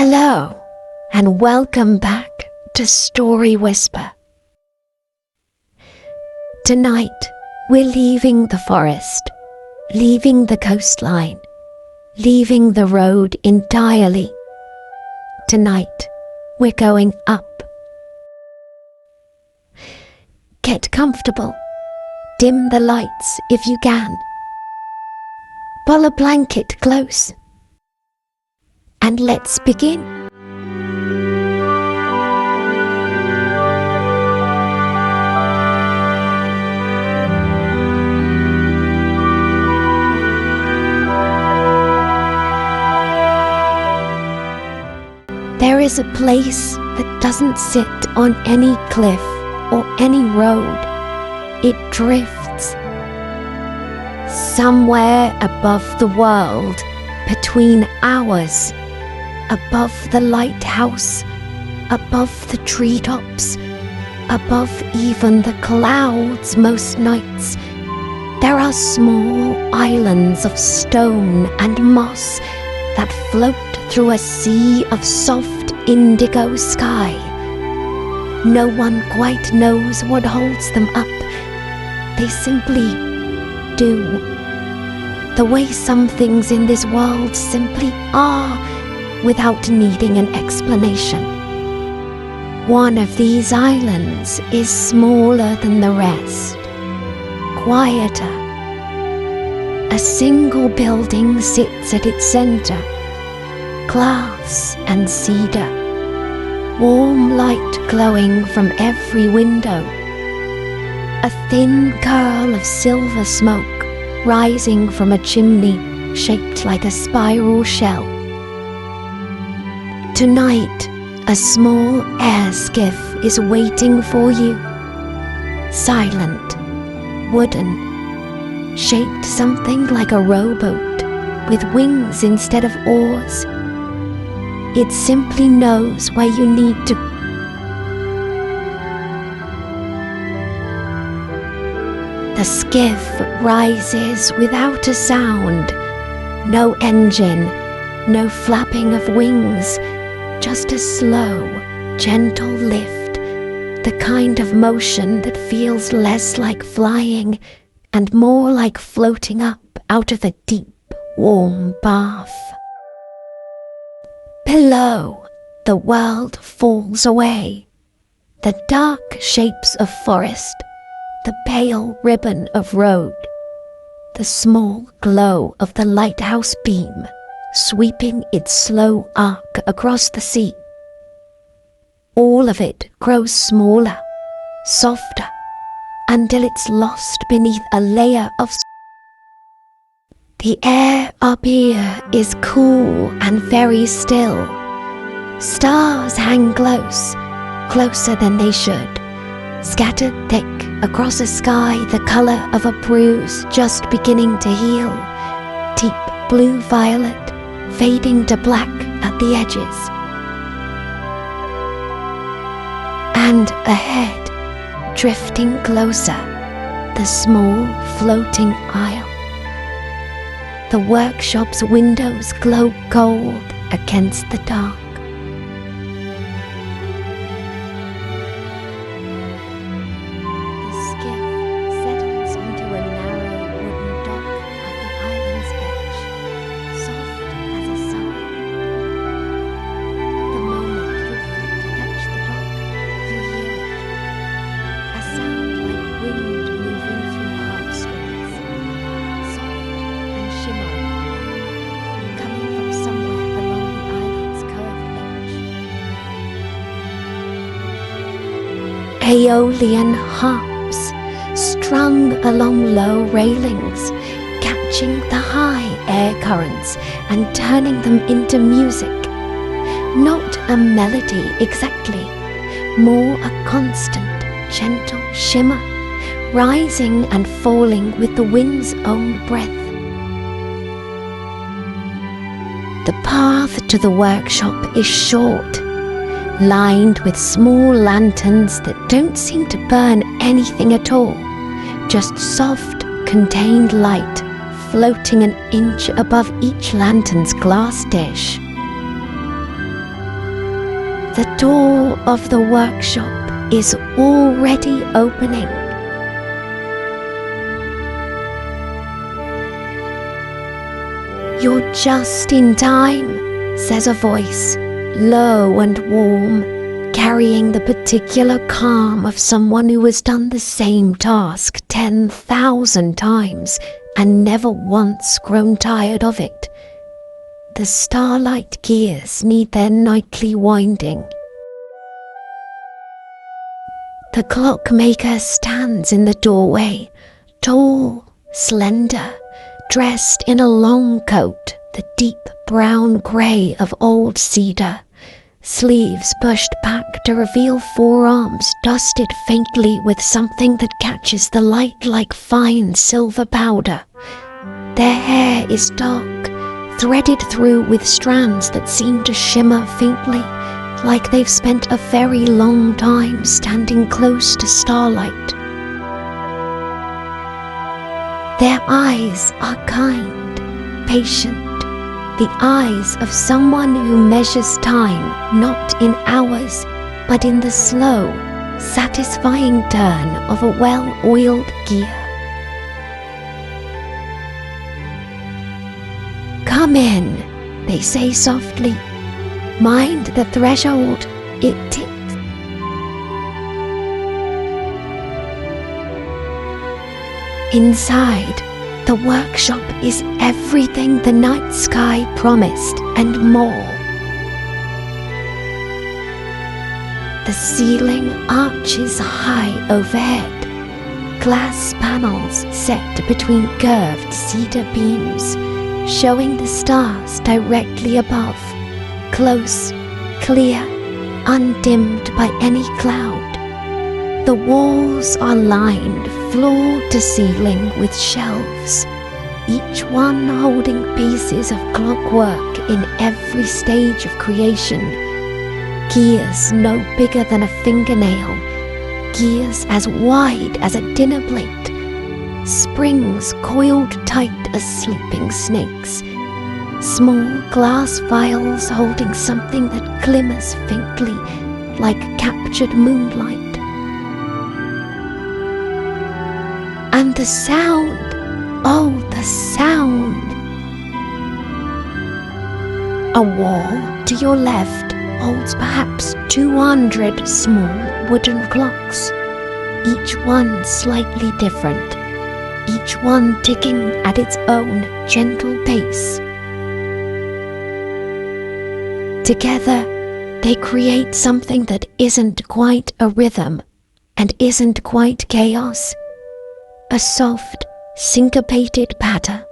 Hello, and welcome back to StoryWhisper. Tonight, we're leaving the forest, leaving the coastline, leaving the road entirely. Tonight, we're going up. Get comfortable. Dim the lights if you can. Pull a blanket close. And let's begin. There is a place that doesn't sit on any cliff or any road. It drifts somewhere above the world, between ours. Above the lighthouse, above the treetops, above even the clouds most nights, there are small islands of stone and moss that float through a sea of soft indigo sky. No one quite knows what holds them up. They simply do. The way some things in this world simply are, without needing an explanation. One of these islands is smaller than the rest, quieter. A single building sits at its center, glass and cedar, warm light glowing from every window. A thin curl of silver smoke rising from a chimney shaped like a spiral shell. Tonight, a small air skiff is waiting for you. Silent, wooden, shaped something like a rowboat with wings instead of oars. It simply knows where you need to. The skiff rises without a sound. No engine, no flapping of wings. Just a slow, gentle lift, the kind of motion that feels less like flying and more like floating up out of a deep, warm bath. Below, the world falls away. The dark shapes of forest, the pale ribbon of road, the small glow of the lighthouse beam, sweeping its slow arc across the sea. All of it grows smaller, softer, until it's lost beneath a layer of. The air up here is cool and very still. Stars hang close, closer than they should, scattered thick across a sky the color of a bruise just beginning to heal, deep blue-violet, fading to black at the edges. And ahead, drifting closer, the small floating isle. The workshop's windows glow gold against the dark. The skiff settles onto a narrow wooden dock at the island's edge, soft as a sigh. The moment your feet touch the dock, you hear it. A sound like wind moving through heartstrings, soft and shimmering, coming from somewhere along the island's curved edge. Aeolian harps, strung along low railings, catching the high air currents and turning them into music. Not a melody exactly, more a constant, gentle shimmer, rising and falling with the wind's own breath. The path to the workshop is short, lined with small lanterns that don't seem to burn anything at all, just soft, contained light floating an inch above each lantern's glass dish. door of the workshop is already opening. "You're just in time," says a voice, low and warm, carrying the particular calm of someone who has done the same task 10,000 times and never once grown tired of it. The starlight gears need their nightly winding. The clockmaker stands in the doorway, tall, slender, dressed in a long coat, the deep brown grey of old cedar, sleeves pushed back to reveal forearms dusted faintly with something that catches the light like fine silver powder. Their hair is dark, threaded through with strands that seem to shimmer faintly, like they've spent a very long time standing close to starlight. Their eyes are kind, patient, the eyes of someone who measures time not in hours, but in the slow, satisfying turn of a well-oiled gear. "Come in," they say softly. "Mind the threshold, it ticks." Inside, the workshop is everything the night sky promised and more. The ceiling arches high overhead, glass panels set between curved cedar beams, showing the stars directly above, close, clear, undimmed by any cloud. The walls are lined floor to ceiling with shelves, each one holding pieces of clockwork in every stage of creation. Gears no bigger than a fingernail, gears as wide as a dinner plate, springs coiled tight as sleeping snakes, small glass vials holding something that glimmers faintly like captured moonlight. And the sound, oh, the sound! A wall to your left holds perhaps 200 small wooden clocks, each one slightly different, each one ticking at its own gentle pace. Together, they create something that isn't quite a rhythm and isn't quite chaos. A soft, syncopated patter,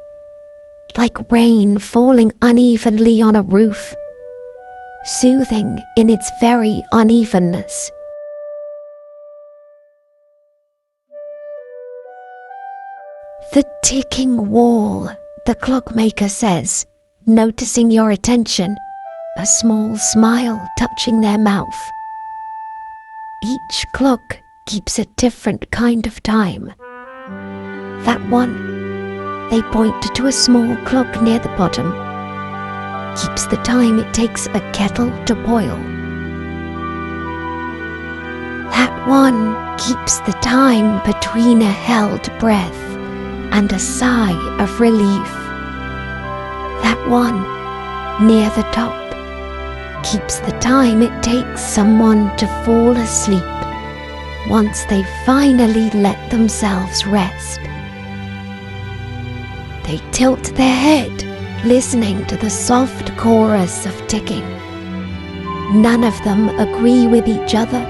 like rain falling unevenly on a roof, soothing in its very unevenness. "The ticking wall," the clockmaker says, noticing your attention, a small smile touching their mouth. Each clock keeps a different kind of time. That one, they point to a small clock near the bottom, keeps the time it takes a kettle to boil. That one keeps the time between a held breath and a sigh of relief. That one, near the top, keeps the time it takes someone to fall asleep once they finally let themselves rest. They tilt their head, listening to the soft chorus of ticking. None of them agree with each other.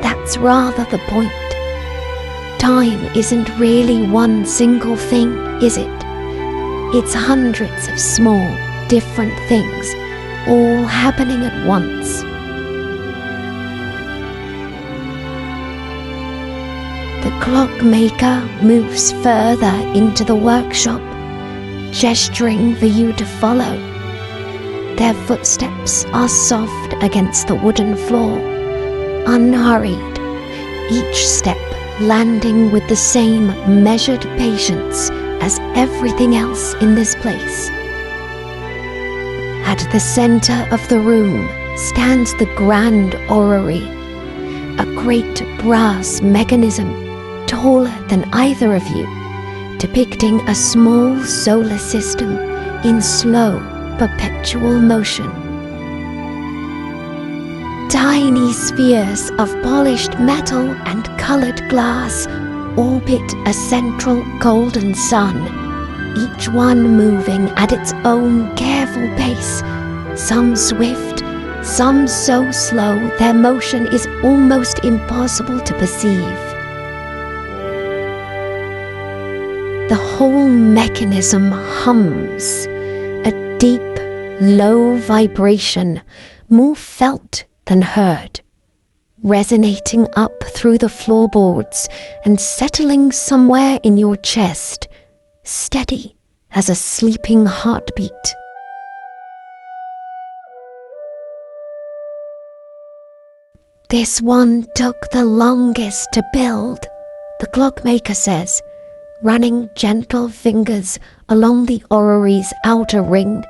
That's rather the point. Time isn't really one single thing, is it? It's hundreds of small, different things, all happening at once. The clockmaker moves further into the workshop, gesturing for you to follow. Their footsteps are soft against the wooden floor, unhurried, each step landing with the same measured patience as everything else in this place. At the center of the room stands the grand orrery, a great brass mechanism taller than either of you, depicting a small solar system in slow, perpetual motion. Tiny spheres of polished metal and colored glass orbit a central golden sun, each one moving at its own careful pace, some swift, some so slow their motion is almost impossible to perceive. The whole mechanism hums, a deep, low vibration, more felt than heard, resonating up through the floorboards and settling somewhere in your chest, steady as a sleeping heartbeat. This one took the longest to build, the clockmaker says, running gentle fingers along the orrery's outer ring,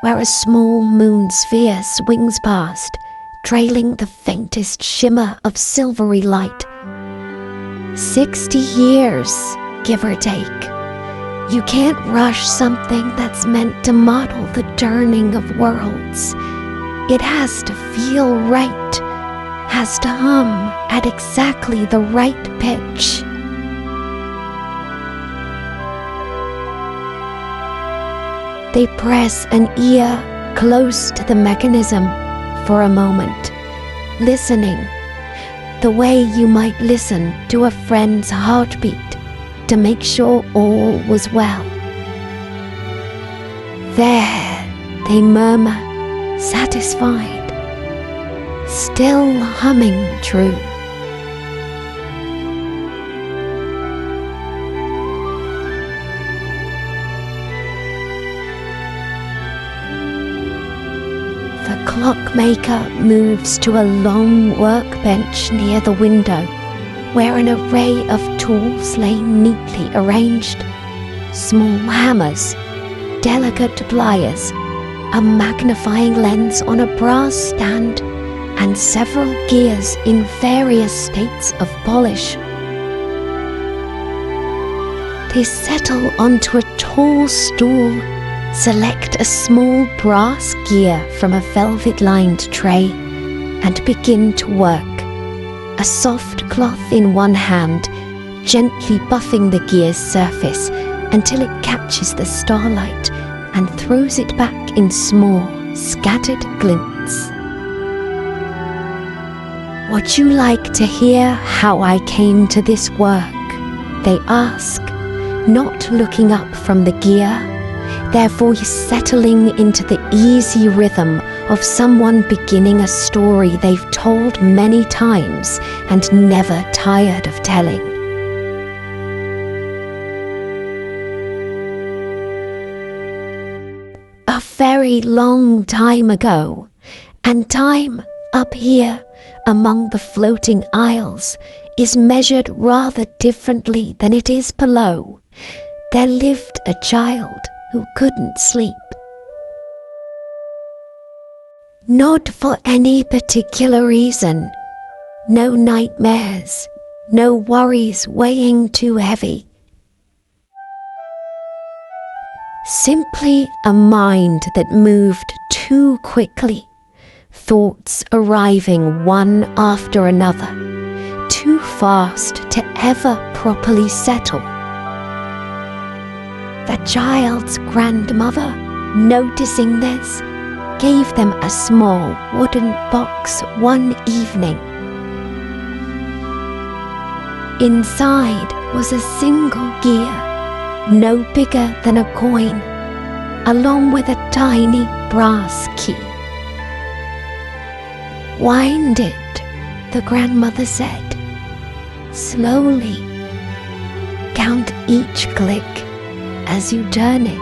where a small moon sphere swings past, trailing the faintest shimmer of silvery light. 60 years, give or take. You can't rush something that's meant to model the turning of worlds. It has to feel right, has to hum at exactly the right pitch. They press an ear close to the mechanism for a moment, listening, the way you might listen to a friend's heartbeat to make sure all was well. There, they murmur, satisfied, still humming true. The clockmaker moves to a long workbench near the window, where an array of tools lay neatly arranged. Small hammers, delicate pliers, a magnifying lens on a brass stand, and several gears in various states of polish. They settle onto a tall stool, select a small brass gear from a velvet-lined tray, and begin to work. A soft cloth in one hand, gently buffing the gear's surface until it catches the starlight and throws it back in small, scattered glints. Would you like to hear how I came to this work? They ask, not looking up from the gear, their voice settling into the easy rhythm of someone beginning a story they've told many times and never tired of telling. A very long time ago, and time up here among the floating isles is measured rather differently than it is below, there lived a child who couldn't sleep. Not for any particular reason. No nightmares, no worries weighing too heavy. Simply a mind that moved too quickly, thoughts arriving one after another, too fast to ever properly settle. The child's grandmother, noticing this, gave them a small wooden box one evening. Inside was a single gear, no bigger than a coin, along with a tiny brass key. Wind it, the grandmother said. Slowly. Count each click as you turn it.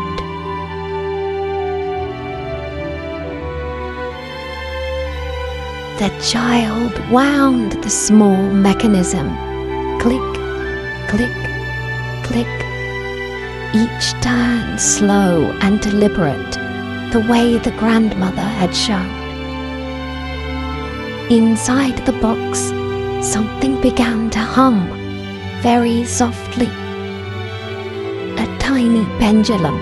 The child wound the small mechanism. Click, click, click. Each turn slow and deliberate, the way the grandmother had shown. inside the box, something began to hum very softly. A tiny pendulum,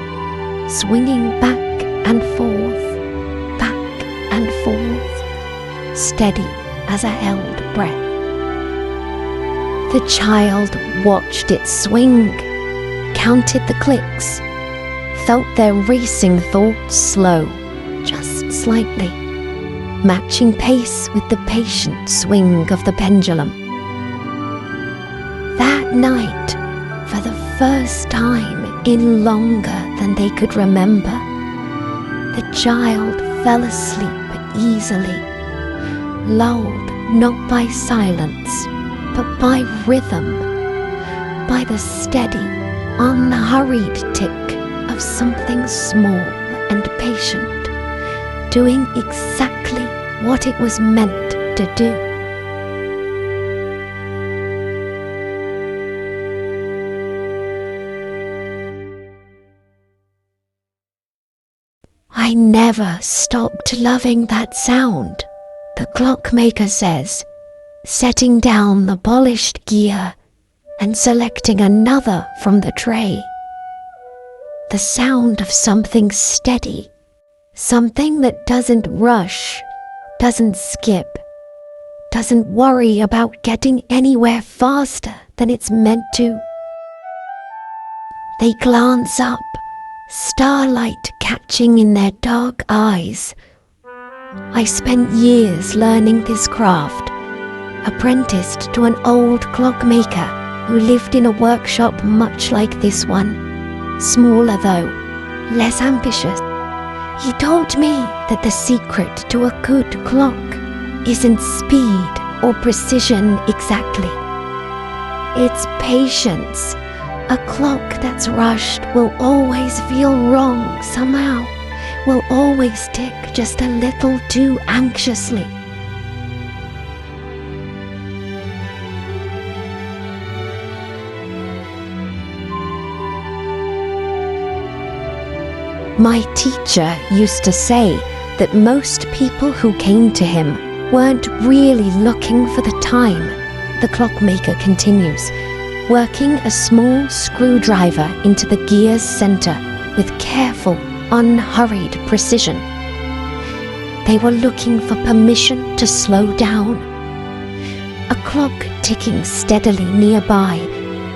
swinging back and forth, steady as a held breath. The child watched it swing, counted the clicks, felt their racing thoughts slow, just slightly, matching pace with the patient swing of the pendulum. That night, for the first time in longer than they could remember, the child fell asleep easily, lulled not by silence, but by rhythm, by the steady, unhurried tick of something small and patient, doing exactly what it was meant to do. I never stopped loving that sound, the clockmaker says, setting down the polished gear and selecting another from the tray. The sound of something steady, something that doesn't rush, doesn't skip, doesn't worry about getting anywhere faster than it's meant to. They glance up, starlight catching in their dark eyes. I spent years learning this craft, apprenticed to an old clockmaker who lived in a workshop much like this one, smaller though, less ambitious. He told me that the secret to a good clock isn't speed or precision exactly. It's patience. A clock that's rushed will always feel wrong somehow, will always tick just a little too anxiously. My teacher used to say that most people who came to him weren't really looking for the time. The clockmaker continues, working a small screwdriver into the gear's center with careful, unhurried precision. They were looking for permission to slow down. A clock ticking steadily nearby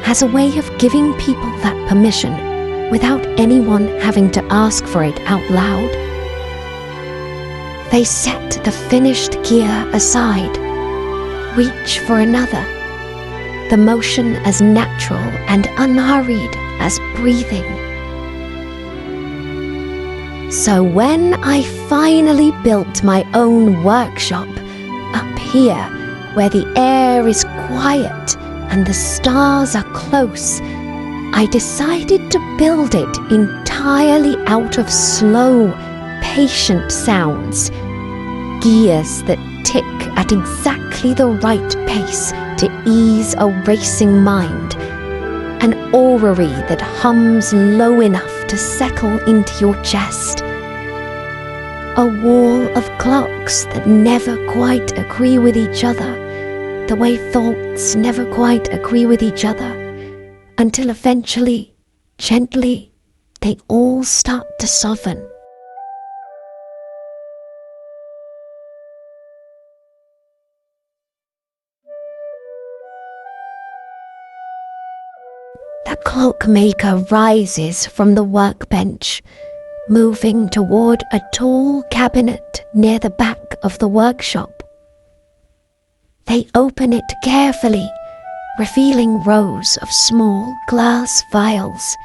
has a way of giving people that permission without anyone having to ask for it out loud. They set the finished gear aside, reach for another, the motion as natural and unhurried as breathing. So when I finally built my own workshop up here, where the air is quiet and the stars are close, I decided to build it entirely out of slow, patient sounds, gears that tick at exactly the right pace to ease a racing mind, an orrery that hums low enough to settle into your chest, a wall of clocks that never quite agree with each other, the way thoughts never quite agree with each other, until eventually, gently, they all start to soften. The clockmaker rises from the workbench, moving toward a tall cabinet near the back of the workshop. They open it carefully, revealing rows of small glass vials,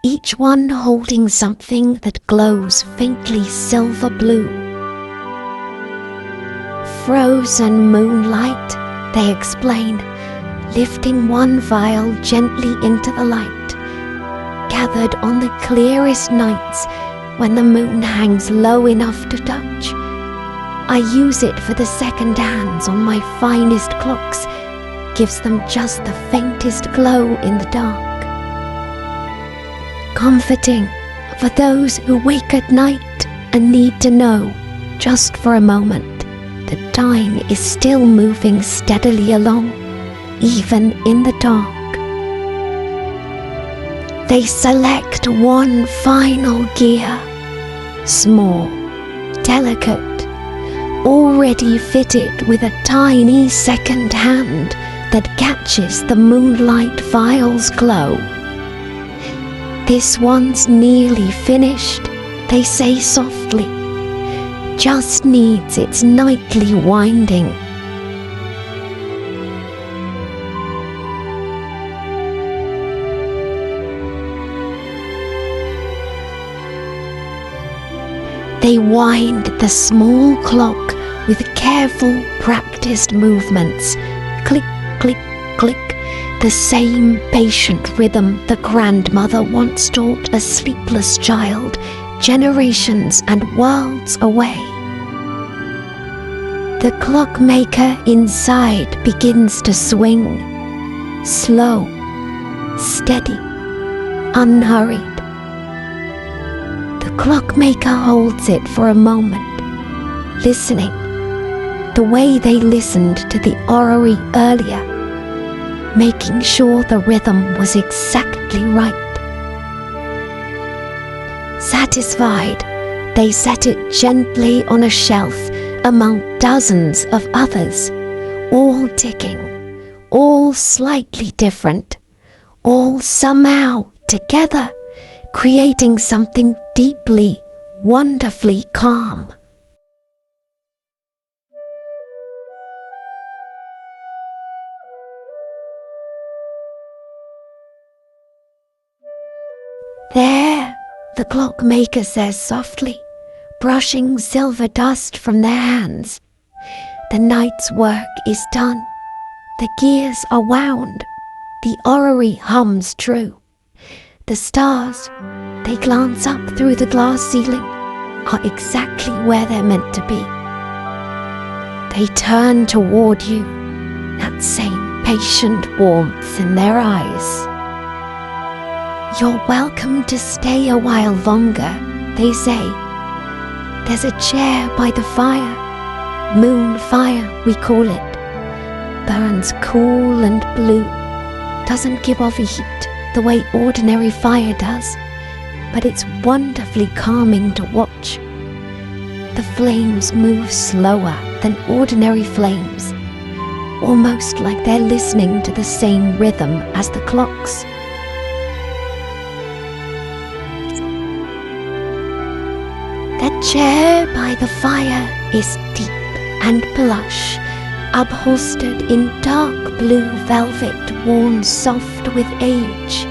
each one holding something that glows faintly silver blue. Frozen moonlight, they explain, lifting one vial gently into the light, gathered on the clearest nights when the moon hangs low enough to touch. I use it for the second hands on my finest clocks, gives them just the faintest glow in the dark. Comforting for those who wake at night and need to know, just for a moment, that time is still moving steadily along, even in the dark. They select one final gear, small, delicate, already fitted with a tiny second hand that catches the moonlight vial's glow. This one's nearly finished, they say softly, just needs its nightly winding. They wind the small clock with careful, practiced movements. Click, click, click, the same patient rhythm the grandmother once taught a sleepless child, generations and worlds away. The clockmaker inside begins to swing, slow, steady, unhurried. The clockmaker holds it for a moment, listening, the way they listened to the orrery earlier, making sure the rhythm was exactly right. Satisfied, they set it gently on a shelf among dozens of others, all ticking, all slightly different, all somehow together, creating something deeply, wonderfully calm. There, the clockmaker says softly, brushing silver dust from their hands. The night's work is done. The gears are wound. The orrery hums true. The stars, they glance up through the glass ceiling, are exactly where they're meant to be. They turn toward you, that same patient warmth in their eyes. You're welcome to stay a while longer, they say. There's a chair by the fire, moon fire we call it. Burns cool and blue, doesn't give off heat the way ordinary fire does, but it's wonderfully calming to watch. The flames move slower than ordinary flames, almost like they're listening to the same rhythm as the clocks. The chair by the fire is deep and plush, upholstered in dark blue velvet worn soft with age.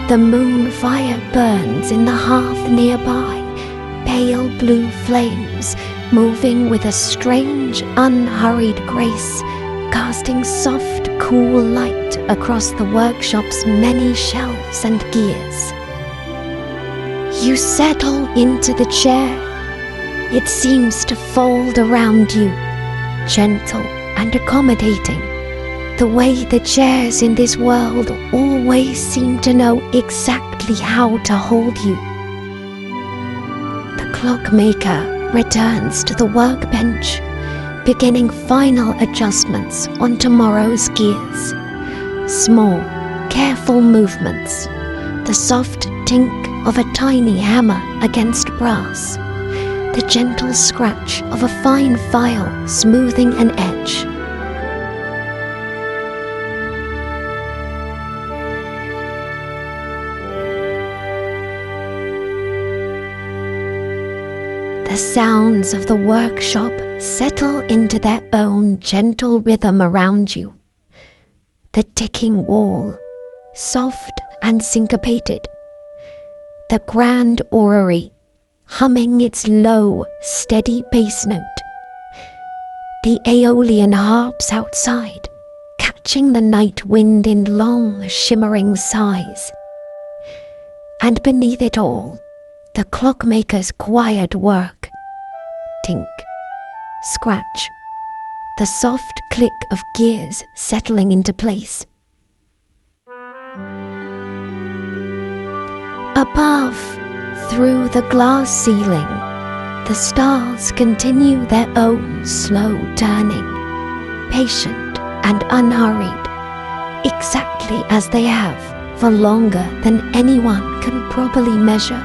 The moon fire burns in the hearth nearby, pale blue flames moving with a strange, unhurried grace, casting soft, cool light across the workshop's many shelves and gears. You settle into the chair. It seems to fold around you, gentle and accommodating, the way the chairs in this world always seem to know exactly how to hold you. The clockmaker returns to the workbench, beginning final adjustments on tomorrow's gears. Small, careful movements, the soft tink of a tiny hammer against brass, the gentle scratch of a fine file smoothing an edge. The sounds of the workshop settle into their own gentle rhythm around you. The ticking wall, soft and syncopated. The grand orrery, humming its low, steady bass note. The aeolian harps outside, catching the night wind in long, shimmering sighs. And beneath it all, the clockmaker's quiet work. Tink, scratch, the soft click of gears settling into place. Above, through the glass ceiling, The stars continue their own slow turning, patient and unhurried, exactly as they have for longer than anyone can properly measure.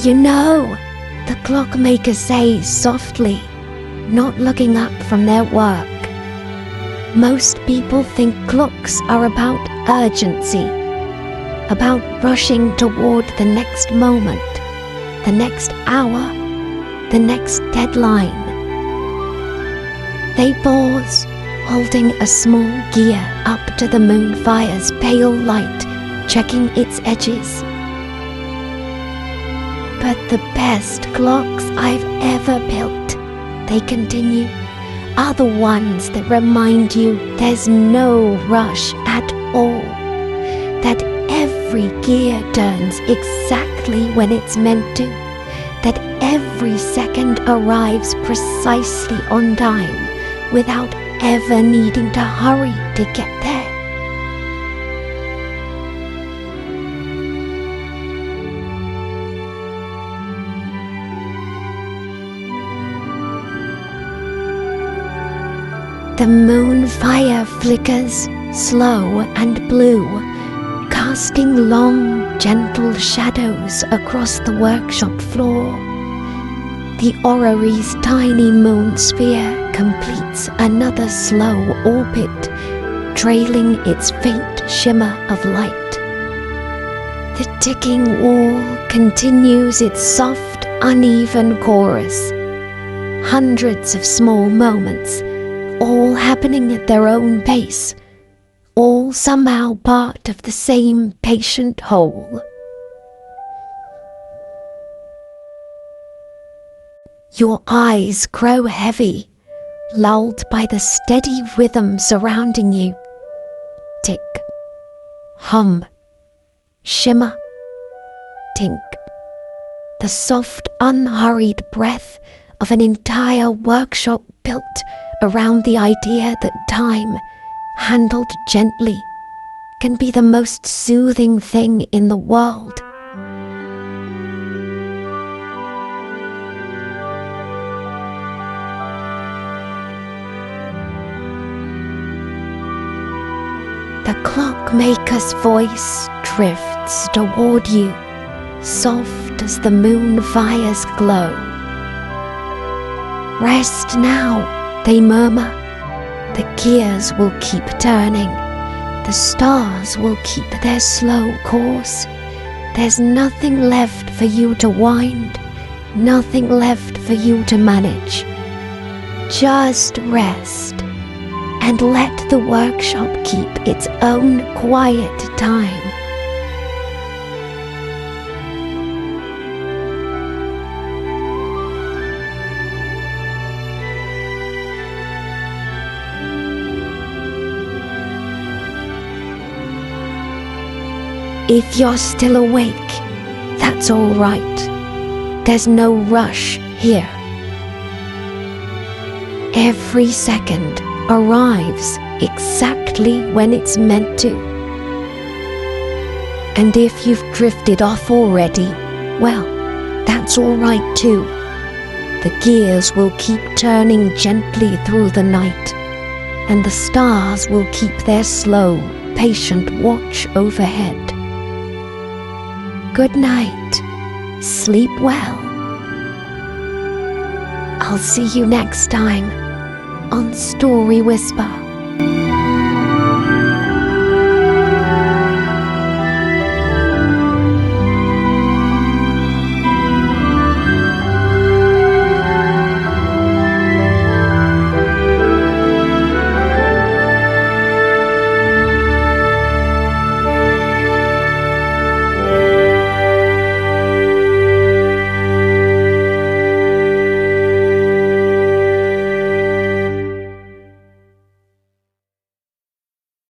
"You know," the clockmaker says softly, not looking up from their work. "Most people think clocks are about urgency, about rushing toward the next moment, the next hour, the next deadline." They pause, holding a small gear up to the moonfire's pale light, checking its edges. "But the best clocks I've ever built," they continue, "are the ones that remind you there's no rush at all, that every gear turns exactly when it's meant to, that every second arrives precisely on time without ever needing to hurry to get there." The moon fire flickers, slow and blue, casting long, gentle shadows across the workshop floor. The orrery's tiny moon sphere completes another slow orbit, trailing its faint shimmer of light. The ticking wall continues its soft, uneven chorus. Hundreds of small moments, all happening at their own pace, all somehow part of the same patient whole. Your eyes grow heavy, lulled by the steady rhythm surrounding you. Tick, hum, shimmer, tink. The soft, unhurried breath of an entire workshop built around the idea that time, handled gently, can be the most soothing thing in the world. The clockmaker's voice drifts toward you, soft as the moon fire's glow. "Rest now," they murmur. "The gears will keep turning. The stars will keep their slow course. There's nothing left for you to wind, nothing left for you to manage. Just rest and let the workshop keep its own quiet time." If you're still awake, that's all right. There's no rush here. Every second arrives exactly when it's meant to. And if you've drifted off already, well, that's all right too. The gears will keep turning gently through the night, and the stars will keep their slow, patient watch overhead. Good night. Sleep well. I'll see you next time on Story Whisper.